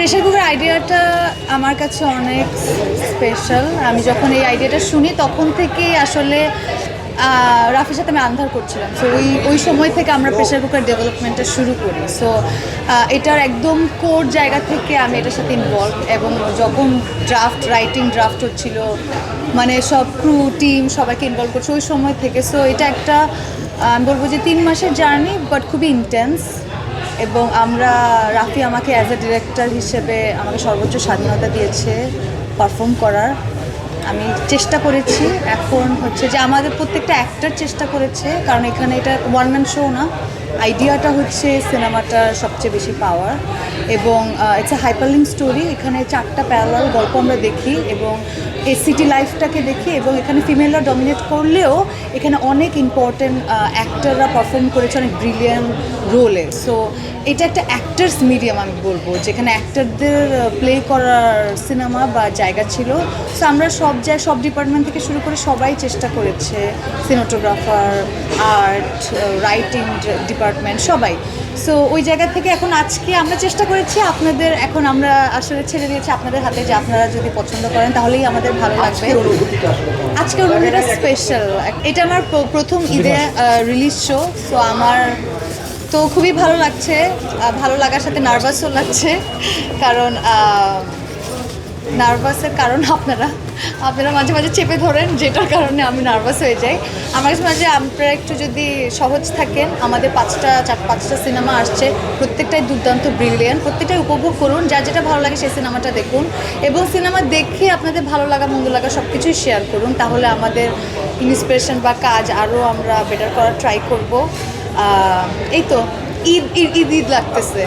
Pressure cooker আইডিয়াটা আমার কাছে অনেক স্পেশাল। আমি যখন এই আইডিয়াটা শুনি তখন থেকেই আসলে রাফির সাথে আমি আন্ধার করছিলাম। সো ওই সময় থেকে আমরা প্রেশার কুকার ডেভেলপমেন্টটা শুরু করি। সো এটার একদম কোর জায়গা থেকে আমি এটার সাথে ইনভলভ, এবং যখন ড্রাফট হচ্ছিল, মানে সব ক্রু টিম সবাইকে ইনভলভ করছে ওই সময় থেকে। সো এটা একটা আমি বলবো যে 3 মাসের জার্নি, বাট খুবই ইন্টেন্স। এবং রাফি আমাকে অ্যাজ এ ডিরেক্টর হিসেবে আমাকে সর্বোচ্চ স্বাধীনতা দিয়েছে পারফর্ম করার। আমি চেষ্টা করেছি, এখন হচ্ছে যে আমাদের প্রত্যেকটা অ্যাক্টর চেষ্টা করেছে, কারণ এখানে এটা ওয়ান ম্যান শো না। আইডিয়াটা হচ্ছে সিনেমাটার সবচেয়ে বেশি পাওয়ার, এবং ইটস এ হাইপারলিঙ্ক স্টোরি। এখানে 4টা প্যারালাল গল্প আমরা দেখি, এবং এই সিটি লাইফটাকে দেখি, এবং এখানে ফিমেলরা ডমিনেট করলেও এখানে অনেক ইম্পর্টেন্ট অ্যাক্টররা পারফর্ম করেছে অনেক ব্রিলিয়ান্ট রোলে। সো এটা একটা অ্যাক্টার্স মিডিয়াম আমি বলবো, যেখানে অ্যাক্টরদের প্লে করার সিনেমা বা জায়গা ছিল। সো আমরা সব ডিপার্টমেন্ট থেকে শুরু করে সবাই চেষ্টা করেছে, সিনেমাটোগ্রাফার, আর্ট, রাইটিং ডিপার্টমেন্ট সবাই। সো ওই জায়গা থেকে এখন আজকে আমরা চেষ্টা করেছি আপনাদের, এখন আমরা আসলে ছেড়ে দিয়েছি আপনাদের হাতে, যে আপনারা যদি পছন্দ করেন তাহলেই আমাদের ভালো লাগবে। আজকে অনুভূতিটা স্পেশাল। এটা আমার প্রথম ঈদে রিলিজ শো। সো আমার তো খুবই ভালো লাগছে, ভালো লাগার সাথে নার্ভাসও লাগছে, কারণ নার্ভাসের কারণ আপনারা মাঝে মাঝে চেপে ধরেন, যেটার কারণে আমি নার্ভাস হয়ে যাই। আমার কাছে মাঝে আপনারা একটু যদি সহজ থাকেন, আমাদের 5টা সিনেমা আসছে, প্রত্যেকটাই দুর্দান্ত ব্রিলিয়ান্ট, প্রত্যেকটাই উপভোগ করুন, যার যেটা ভালো লাগে সেই সিনেমাটা দেখুন, এবং সিনেমা দেখে আপনাদের ভালো লাগা মন্দ লাগা সব কিছুই শেয়ার করুন। তাহলে আমাদের ইন্সপিরেশন বা কাজ আরও আমরা বেটার করার ট্রাই করব। এই তো ঈদ লাগতেছে।